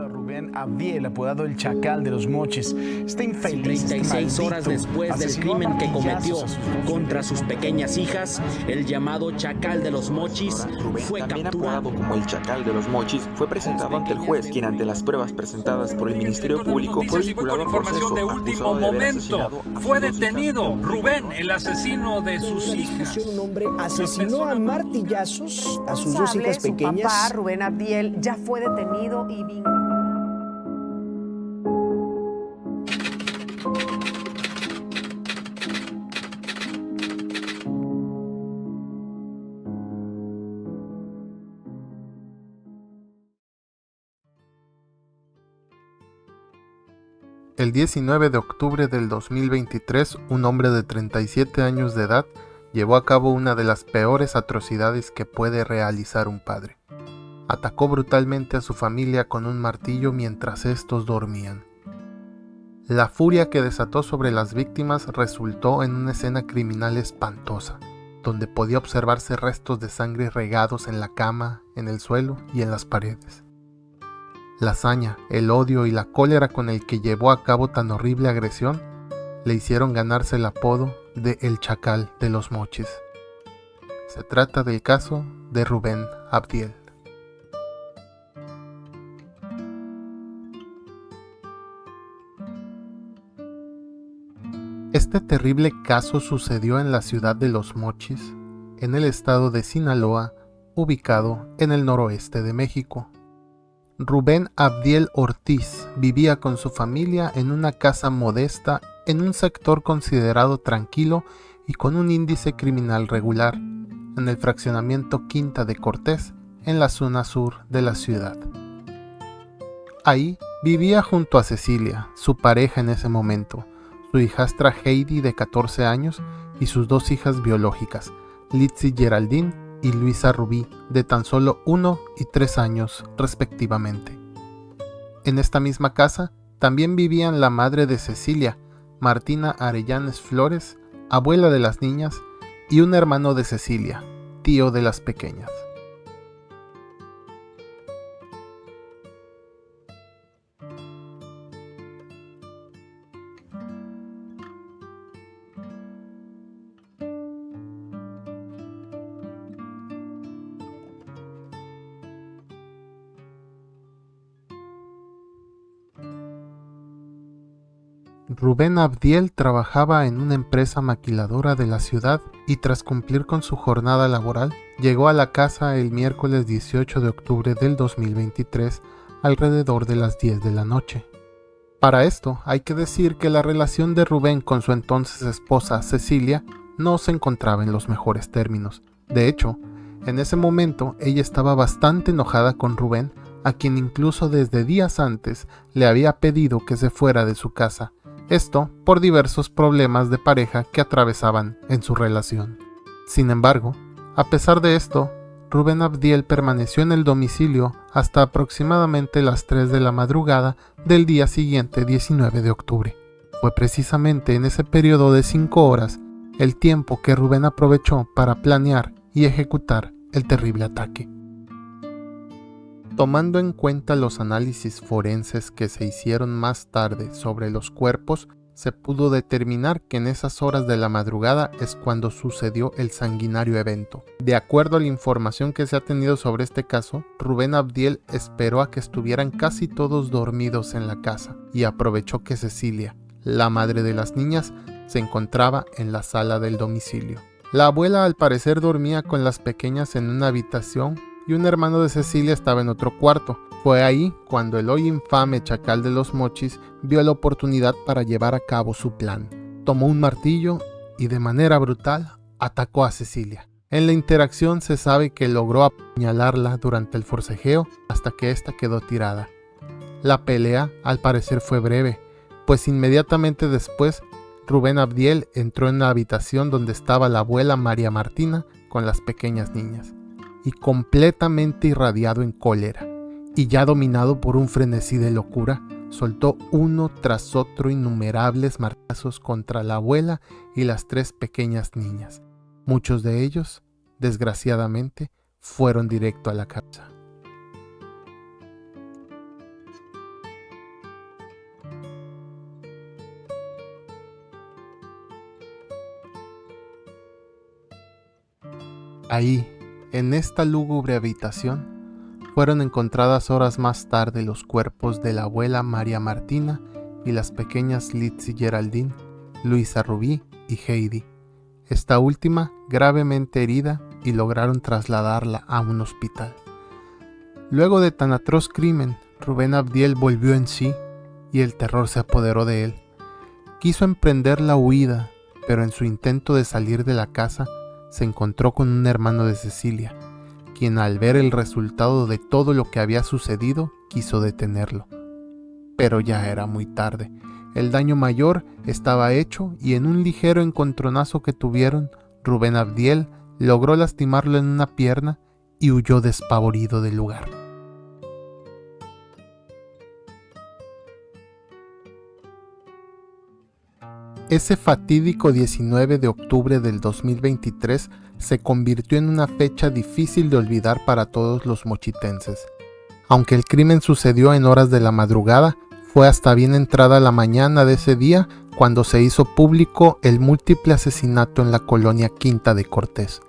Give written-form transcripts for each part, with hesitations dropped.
a Rubén Abdiel, apodado el Chacal de los Mochis. Este infeliz, 36 horas después del crimen que cometió contra sus pequeñas hijas, el llamado Chacal de los Mochis Rubén, fue también capturado. apodado como el Chacal de los Mochis, fue presentado ante el juez, quien ante las pruebas presentadas por el Ministerio Público fue vinculado a proceso, de último acusado de haber momento. asesinado a Fue sus dos detenido hijas. Rubén, el asesino de sus En una hijas. discusión, un hombre asesinó a martillazos a sus dos hijas Su pequeñas. papá, Rubén Abdiel, ya fue detenido y vinculado. El 19 de octubre del 2023, un hombre de 37 años de edad llevó a cabo una de las peores atrocidades que puede realizar un padre. Atacó brutalmente a su familia con un martillo mientras estos dormían. La furia que desató sobre las víctimas resultó en una escena criminal espantosa, donde podía observarse restos de sangre regados en la cama, en el suelo y en las paredes. La hazaña, el odio y la cólera con el que llevó a cabo tan horrible agresión le hicieron ganarse el apodo de El Chacal de los Mochis. Se trata del caso de Rubén Abdiel. Este terrible caso sucedió en la ciudad de Los Mochis, en el estado de Sinaloa, ubicado en el noroeste de México. Rubén Abdiel Ortiz vivía con su familia en una casa modesta en un sector considerado tranquilo y con un índice criminal regular, en el fraccionamiento Quinta de Cortés, en la zona sur de la ciudad. Ahí vivía junto a Cecilia, su pareja en ese momento, su hijastra Heidi de 14 años y sus dos hijas biológicas, Litzy Geraldine y Luisa Rubí, de tan solo 1 y 3 años respectivamente. En esta misma casa también vivían la madre de Cecilia, Martina Arellanes Flores, abuela de las niñas, y un hermano de Cecilia, tío de las pequeñas. Rubén Abdiel trabajaba en una empresa maquiladora de la ciudad y tras cumplir con su jornada laboral, llegó a la casa el miércoles 18 de octubre del 2023 alrededor de las 10 de la noche. Para esto hay que decir que la relación de Rubén con su entonces esposa Cecilia no se encontraba en los mejores términos. De hecho, en ese momento ella estaba bastante enojada con Rubén, a quien incluso desde días antes le había pedido que se fuera de su casa. Esto por diversos problemas de pareja que atravesaban en su relación. Sin embargo, a pesar de esto, Rubén Abdiel permaneció en el domicilio hasta aproximadamente las 3 de la madrugada del día siguiente, 19 de octubre. Fue precisamente en ese periodo de 5 horas el tiempo que Rubén aprovechó para planear y ejecutar el terrible ataque. Tomando en cuenta los análisis forenses que se hicieron más tarde sobre los cuerpos, se pudo determinar que en esas horas de la madrugada es cuando sucedió el sanguinario evento. De acuerdo a la información que se ha tenido sobre este caso, Rubén Abdiel esperó a que estuvieran casi todos dormidos en la casa y aprovechó que Cecilia, la madre de las niñas, se encontraba en la sala del domicilio. La abuela al parecer dormía con las pequeñas en una habitación y un hermano de Cecilia estaba en otro cuarto. Fue ahí cuando el hoy infame Chacal de los Mochis vio la oportunidad para llevar a cabo su plan. Tomó un martillo y de manera brutal atacó a Cecilia. En la interacción se sabe que logró apuñalarla durante el forcejeo hasta que ésta quedó tirada. La pelea al parecer fue breve, pues inmediatamente después Rubén Abdiel entró en la habitación donde estaba la abuela María Martina con las pequeñas niñas, y completamente irradiado en cólera, y ya dominado por un frenesí de locura, soltó uno tras otro innumerables martillazos contra la abuela y las 3 pequeñas niñas. Muchos de ellos, desgraciadamente, fueron directo a la cabeza. Ahí, en esta lúgubre habitación, fueron encontradas horas más tarde los cuerpos de la abuela María Martina y las pequeñas Litzy Geraldine, Luisa Rubí y Heidi, esta última gravemente herida, y lograron trasladarla a un hospital. Luego de tan atroz crimen, Rubén Abdiel volvió en sí y el terror se apoderó de él. Quiso emprender la huida, pero en su intento de salir de la casa se encontró con un hermano de Cecilia, quien al ver el resultado de todo lo que había sucedido quiso detenerlo. Pero ya era muy tarde. El daño mayor estaba hecho y en un ligero encontronazo que tuvieron, Rubén Abdiel logró lastimarlo en una pierna y huyó despavorido del lugar. Ese fatídico 19 de octubre del 2023 se convirtió en una fecha difícil de olvidar para todos los mochitenses. Aunque el crimen sucedió en horas de la madrugada, fue hasta bien entrada la mañana de ese día cuando se hizo público el múltiple asesinato en la colonia Quinta de Cortés.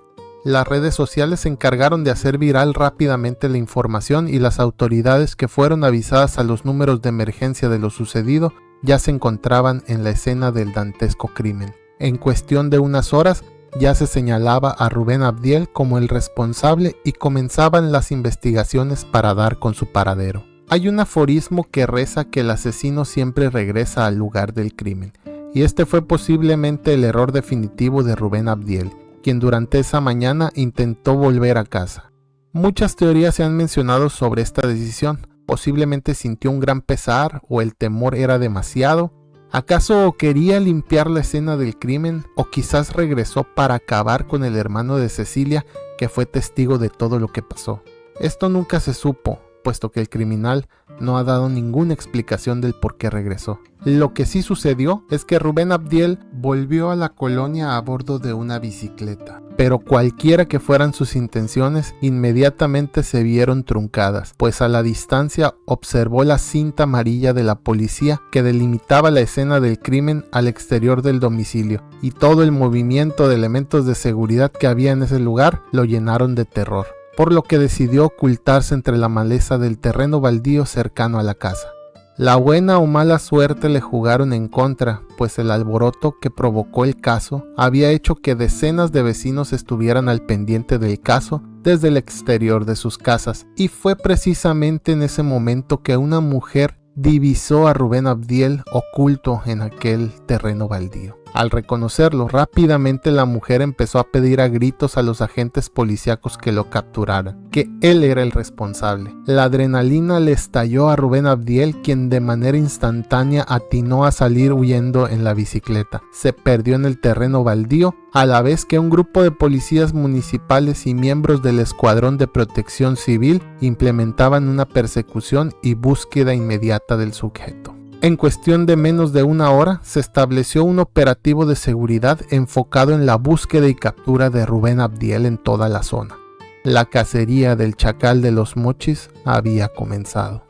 Las redes sociales se encargaron de hacer viral rápidamente la información y las autoridades que fueron avisadas a los números de emergencia de lo sucedido ya se encontraban en la escena del dantesco crimen. En cuestión de unas horas ya se señalaba a Rubén Abdiel como el responsable y comenzaban las investigaciones para dar con su paradero. Hay un aforismo que reza que el asesino siempre regresa al lugar del crimen, y este fue posiblemente el error definitivo de Rubén Abdiel, quien durante esa mañana intentó volver a casa. Muchas teorías se han mencionado sobre esta decisión. Posiblemente sintió un gran pesar o el temor era demasiado. ¿Acaso quería limpiar la escena del crimen o quizás regresó para acabar con el hermano de Cecilia que fue testigo de todo lo que pasó? Esto nunca se supo, puesto que el criminal no ha dado ninguna explicación del por qué regresó. Lo que sí sucedió es que Rubén Abdiel volvió a la colonia a bordo de una bicicleta, pero cualquiera que fueran sus intenciones, inmediatamente se vieron truncadas, pues a la distancia observó la cinta amarilla de la policía que delimitaba la escena del crimen al exterior del domicilio, y todo el movimiento de elementos de seguridad que había en ese lugar lo llenaron de terror, por lo que decidió ocultarse entre la maleza del terreno baldío cercano a la casa. La buena o mala suerte le jugaron en contra, pues el alboroto que provocó el caso había hecho que decenas de vecinos estuvieran al pendiente del caso desde el exterior de sus casas, y fue precisamente en ese momento que una mujer divisó a Rubén Abdiel oculto en aquel terreno baldío. Al reconocerlo, rápidamente la mujer empezó a pedir a gritos a los agentes policíacos que lo capturaran, que él era el responsable. La adrenalina le estalló a Rubén Abdiel, quien de manera instantánea atinó a salir huyendo en la bicicleta. Se perdió en el terreno baldío, a la vez que un grupo de policías municipales y miembros del Escuadrón de Protección Civil implementaban una persecución y búsqueda inmediata del sujeto. En cuestión de menos de una hora, se estableció un operativo de seguridad enfocado en la búsqueda y captura de Rubén Abdiel en toda la zona. La cacería del Chacal de los Mochis había comenzado.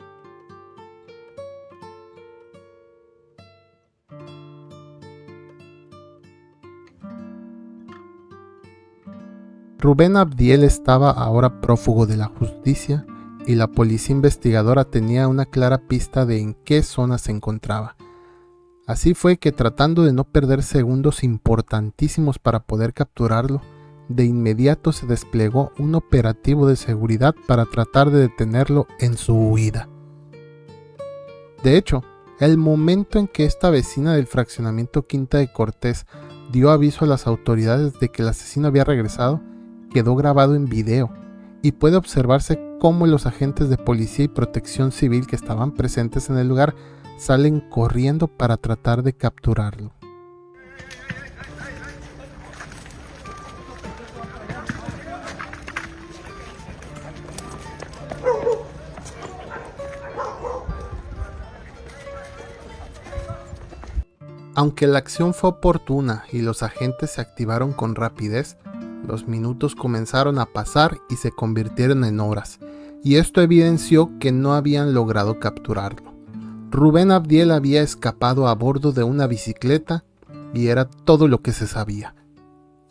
Rubén Abdiel estaba ahora prófugo de la justicia y la policía investigadora tenía una clara pista de en qué zona se encontraba. Así fue que, tratando de no perder segundos importantísimos para poder capturarlo, de inmediato se desplegó un operativo de seguridad para tratar de detenerlo en su huida. De hecho, el momento en que esta vecina del fraccionamiento Quinta de Cortés dio aviso a las autoridades de que el asesino había regresado, quedó grabado en video, y puede observarse cómo los agentes de policía y protección civil que estaban presentes en el lugar salen corriendo para tratar de capturarlo. Aunque la acción fue oportuna y los agentes se activaron con rapidez, los minutos comenzaron a pasar y se convirtieron en horas, y esto evidenció que no habían logrado capturarlo. Rubén Abdiel había escapado a bordo de una bicicleta y era todo lo que se sabía.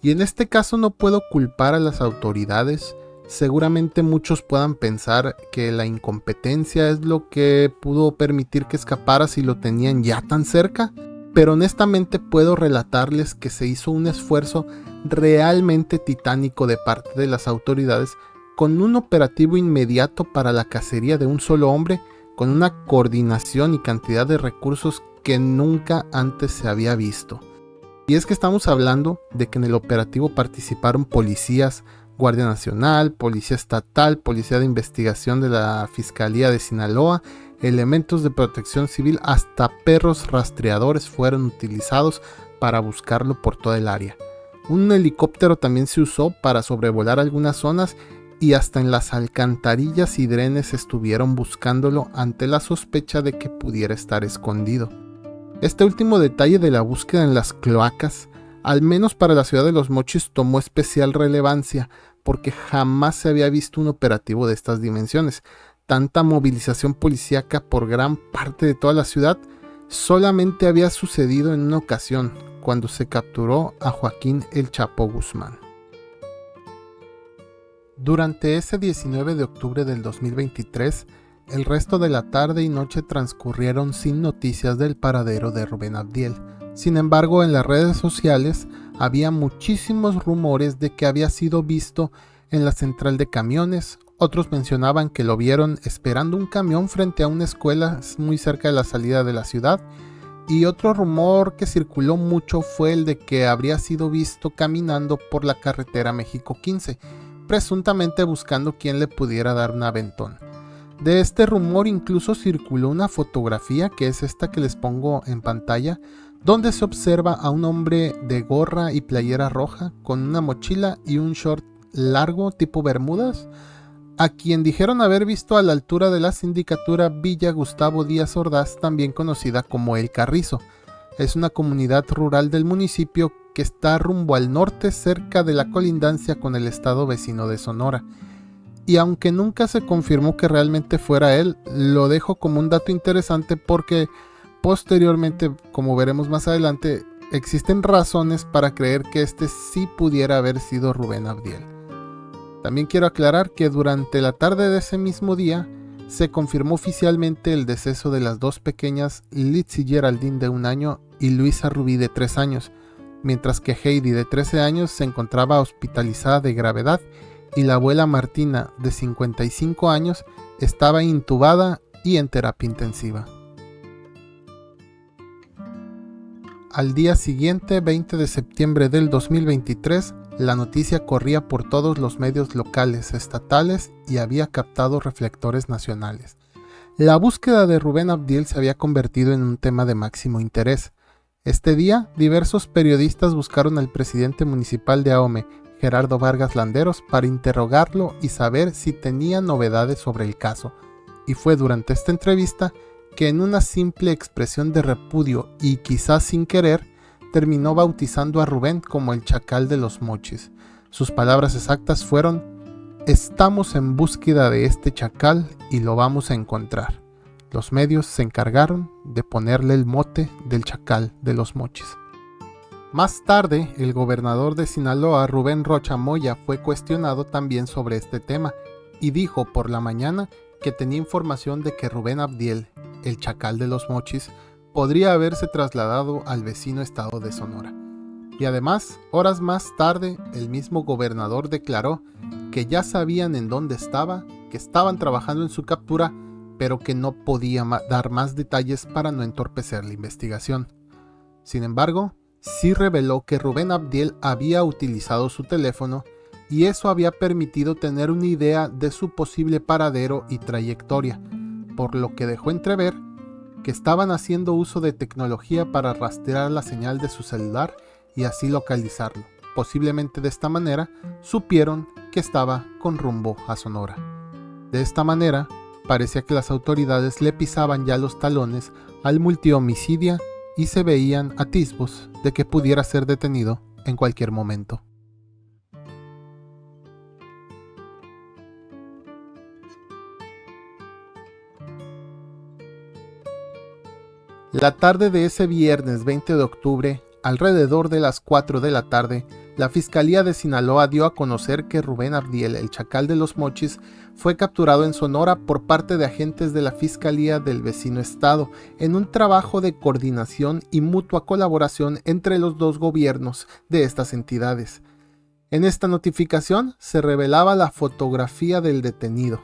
Y en este caso no puedo culpar a las autoridades. Seguramente muchos puedan pensar que la incompetencia es lo que pudo permitir que escapara si lo tenían ya tan cerca, pero honestamente puedo relatarles que se hizo un esfuerzo realmente titánico de parte de las autoridades con un operativo inmediato para la cacería de un solo hombre, con una coordinación y cantidad de recursos que nunca antes se había visto. Y es que estamos hablando de que en el operativo participaron policías, Guardia Nacional, Policía Estatal, Policía de Investigación de la Fiscalía de Sinaloa, elementos de protección civil, hasta perros rastreadores fueron utilizados para buscarlo por toda el área. Un helicóptero también se usó para sobrevolar algunas zonas y hasta en las alcantarillas y drenes estuvieron buscándolo ante la sospecha de que pudiera estar escondido. Este último detalle de la búsqueda en las cloacas, al menos para la ciudad de Los Mochis, tomó especial relevancia porque jamás se había visto un operativo de estas dimensiones. Tanta movilización policíaca por gran parte de toda la ciudad solamente había sucedido en una ocasión, cuando se capturó a Joaquín El Chapo Guzmán. Durante ese 19 de octubre del 2023, el resto de la tarde y noche transcurrieron sin noticias del paradero de Rubén Abdiel. Sin embargo, en las redes sociales había muchísimos rumores de que había sido visto en la central de camiones. Otros mencionaban que lo vieron esperando un camión frente a una escuela muy cerca de la salida de la ciudad. Y otro rumor que circuló mucho fue el de que habría sido visto caminando por la carretera México 15, presuntamente buscando quien le pudiera dar un aventón. De este rumor incluso circuló una fotografía, que es esta que les pongo en pantalla, donde se observa a un hombre de gorra y playera roja con una mochila y un short largo tipo bermudas, a quien dijeron haber visto a la altura de la sindicatura Villa Gustavo Díaz Ordaz, también conocida como El Carrizo. Es una comunidad rural del municipio que está rumbo al norte, cerca de la colindancia con el estado vecino de Sonora. Y aunque nunca se confirmó que realmente fuera él, lo dejo como un dato interesante porque posteriormente, como veremos más adelante, existen razones para creer que este sí pudiera haber sido Rubén Abdiel. También quiero aclarar que durante la tarde de ese mismo día se confirmó oficialmente el deceso de las dos pequeñas, Litzy Geraldine de 1 año y Luisa Rubí de 3 años, mientras que Heidi de 13 años se encontraba hospitalizada de gravedad y la abuela Martina de 55 años estaba intubada y en terapia intensiva. Al día siguiente, 20 de septiembre del 2023, la noticia corría por todos los medios locales, estatales y había captado reflectores nacionales. La búsqueda de Rubén Abdiel se había convertido en un tema de máximo interés. Este día, diversos periodistas buscaron al presidente municipal de Ahome, Gerardo Vargas Landeros, para interrogarlo y saber si tenía novedades sobre el caso. Y fue durante esta entrevista que, en una simple expresión de repudio y quizás sin querer, terminó bautizando a Rubén como el Chacal de los Mochis. Sus palabras exactas fueron: "Estamos en búsqueda de este chacal y lo vamos a encontrar". Los medios se encargaron de ponerle el mote del Chacal de los Mochis. Más tarde, el gobernador de Sinaloa, Rubén Rocha Moya, fue cuestionado también sobre este tema y dijo por la mañana que tenía información de que Rubén Abdiel, el Chacal de los Mochis, podría haberse trasladado al vecino estado de Sonora. Y además, horas más tarde, el mismo gobernador declaró que ya sabían en dónde estaba, que estaban trabajando en su captura, pero que no podía dar más detalles para no entorpecer la investigación. Sin embargo, sí reveló que Rubén Abdiel había utilizado su teléfono y eso había permitido tener una idea de su posible paradero y trayectoria, por lo que dejó entrever que estaban haciendo uso de tecnología para rastrear la señal de su celular y así localizarlo. Posiblemente de esta manera supieron que estaba con rumbo a Sonora. De esta manera, parecía que las autoridades le pisaban ya los talones al multihomicidio y se veían atisbos de que pudiera ser detenido en cualquier momento. La tarde de ese viernes 20 de octubre, alrededor de las 4 de la tarde, La Fiscalía de Sinaloa dio a conocer que Rubén Abdiel, el Chacal de los Mochis, fue capturado en Sonora por parte de agentes de la Fiscalía del vecino estado, en un trabajo de coordinación y mutua colaboración entre los dos gobiernos de estas entidades. En esta notificación se revelaba la fotografía del detenido.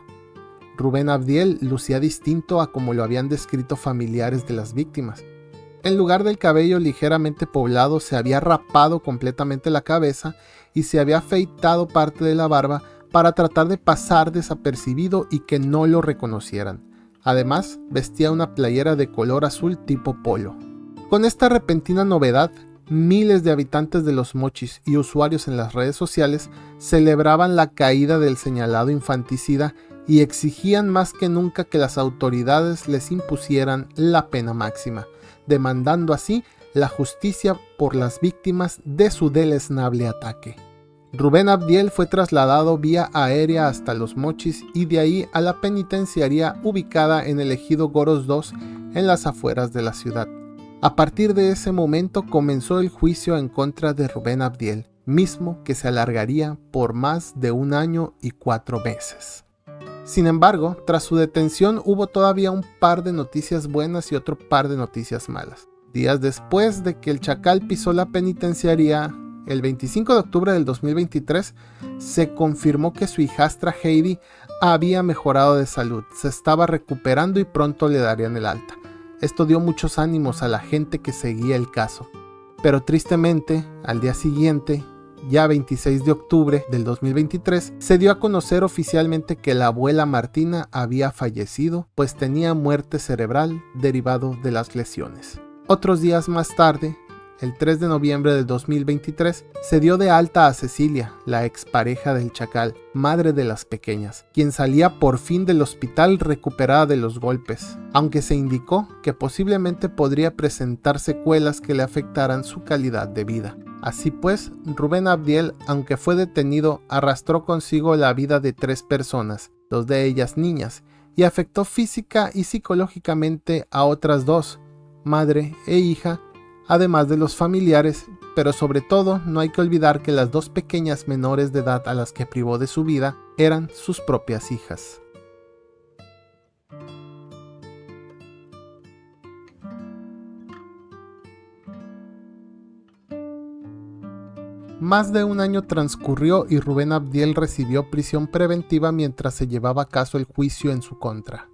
Rubén Abdiel lucía distinto a como lo habían descrito familiares de las víctimas. En lugar del cabello ligeramente poblado, se había rapado completamente la cabeza y se había afeitado parte de la barba para tratar de pasar desapercibido y que no lo reconocieran. Además, vestía una playera de color azul tipo polo. Con esta repentina novedad, miles de habitantes de Los Mochis y usuarios en las redes sociales celebraban la caída del señalado infanticida y exigían más que nunca que las autoridades les impusieran la pena máxima, demandando así la justicia por las víctimas de su deleznable ataque. Rubén Abdiel fue trasladado vía aérea hasta Los Mochis y de ahí a la penitenciaría ubicada en el ejido Goros 2 en las afueras de la ciudad. A partir de ese momento comenzó el juicio en contra de Rubén Abdiel, mismo que se alargaría por más de 1 año y 4 meses. Sin embargo, tras su detención hubo todavía un par de noticias buenas y otro par de noticias malas. Días después de que el Chacal pisó la penitenciaría, el 25 de octubre del 2023, se confirmó que su hijastra Heidi había mejorado de salud, se estaba recuperando y pronto le darían el alta. Esto dio muchos ánimos a la gente que seguía el caso. Pero tristemente, al día siguiente, ya 26 de octubre del 2023, se dio a conocer oficialmente que la abuela Martina había fallecido, pues tenía muerte cerebral derivado de las lesiones. Otros días más tarde, el 3 de noviembre del 2023, se dio de alta a Cecilia, la expareja del Chacal, madre de las pequeñas, quien salía por fin del hospital recuperada de los golpes, aunque se indicó que posiblemente podría presentar secuelas que le afectaran su calidad de vida. Así pues, Rubén Abdiel, aunque fue detenido, arrastró consigo la vida de 3 personas, 2 de ellas niñas, y afectó física y psicológicamente a otras 2, madre e hija, además de los familiares, pero sobre todo no hay que olvidar que las 2 pequeñas menores de edad a las que privó de su vida eran sus propias hijas. Más de 1 año transcurrió y Rubén Abdiel recibió prisión preventiva mientras se llevaba a cabo el juicio en su contra.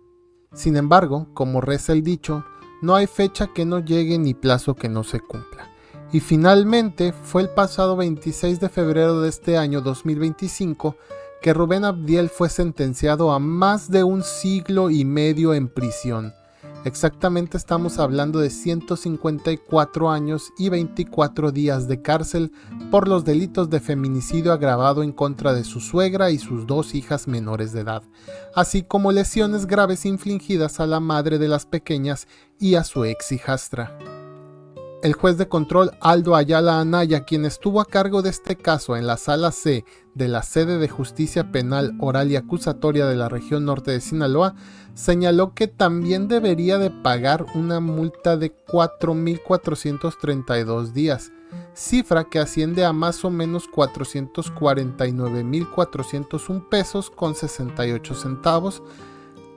Sin embargo, como reza el dicho, no hay fecha que no llegue ni plazo que no se cumpla. Y finalmente fue el pasado 26 de febrero de este año 2025 que Rubén Abdiel fue sentenciado a más de 1 siglo y medio en prisión. Exactamente estamos hablando de 154 años y 24 días de cárcel por los delitos de feminicidio agravado en contra de su suegra y sus 2 hijas menores de edad, así como lesiones graves infligidas a la madre de las pequeñas y a su ex hijastra. El juez de control Aldo Ayala Anaya, quien estuvo a cargo de este caso en la Sala C de la Sede de Justicia Penal Oral y Acusatoria de la región norte de Sinaloa, señaló que también debería de pagar una multa de 4.432 días, cifra que asciende a más o menos 449.401 pesos con 68 centavos,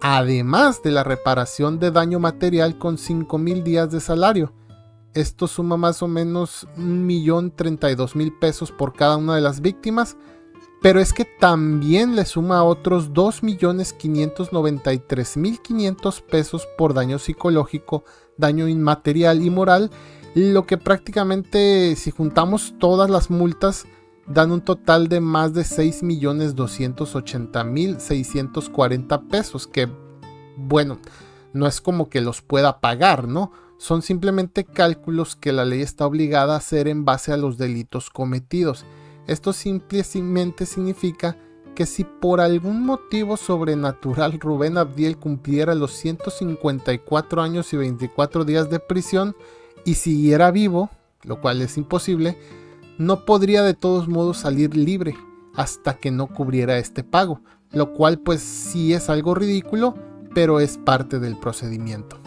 además de la reparación de daño material con 5.000 días de salario. Esto suma más o menos 1.032.000 pesos por cada una de las víctimas, pero es que también le suma a otros 2.593.500 pesos por daño psicológico, daño inmaterial y moral, lo que prácticamente, si juntamos todas las multas, dan un total de más de 6.280.640 pesos, que bueno, no es como que los pueda pagar, ¿no? Son simplemente cálculos que la ley está obligada a hacer en base a los delitos cometidos. Esto simplemente significa que si por algún motivo sobrenatural Rubén Abdiel cumpliera los 154 años y 24 días de prisión y siguiera vivo, lo cual es imposible, no podría de todos modos salir libre hasta que no cubriera este pago, lo cual pues sí es algo ridículo, pero es parte del procedimiento.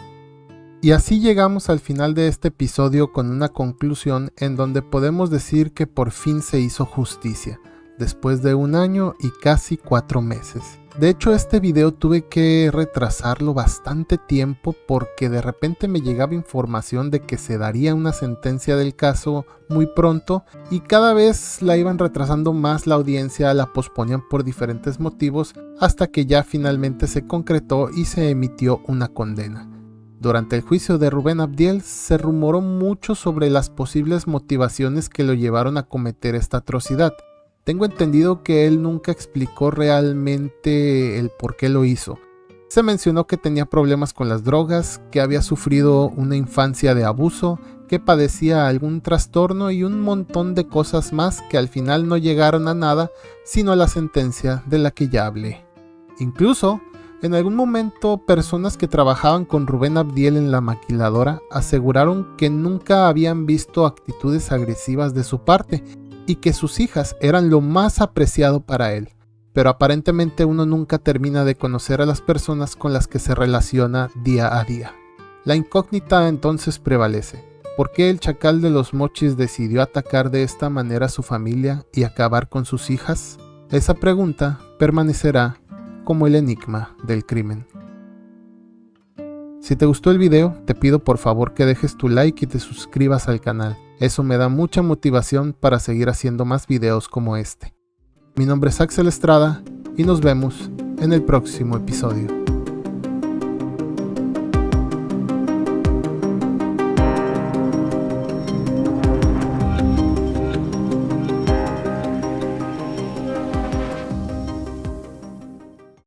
Y así llegamos al final de este episodio con una conclusión en donde podemos decir que por fin se hizo justicia, después de 1 año y casi 4 meses. De hecho, este video tuve que retrasarlo bastante tiempo porque de repente me llegaba información de que se daría una sentencia del caso muy pronto y cada vez la iban retrasando más, la audiencia la posponían por diferentes motivos hasta que ya finalmente se concretó y se emitió una condena. Durante el juicio de Rubén Abdiel se rumoró mucho sobre las posibles motivaciones que lo llevaron a cometer esta atrocidad. Tengo entendido que él nunca explicó realmente el por qué lo hizo. Se mencionó que tenía problemas con las drogas, que había sufrido una infancia de abuso, que padecía algún trastorno y un montón de cosas más que al final no llegaron a nada, sino a la sentencia de la que ya hablé. Incluso, en algún momento, personas que trabajaban con Rubén Abdiel en la maquiladora aseguraron que nunca habían visto actitudes agresivas de su parte y que sus hijas eran lo más apreciado para él. Pero aparentemente uno nunca termina de conocer a las personas con las que se relaciona día a día. La incógnita entonces prevalece. ¿Por qué el Chacal de los Mochis decidió atacar de esta manera a su familia y acabar con sus hijas? Esa pregunta permanecerá como el enigma del crimen. Si te gustó el video, te pido por favor que dejes tu like y te suscribas al canal. Eso me da mucha motivación para seguir haciendo más videos como este. Mi nombre es Axel Estrada y nos vemos en el próximo episodio.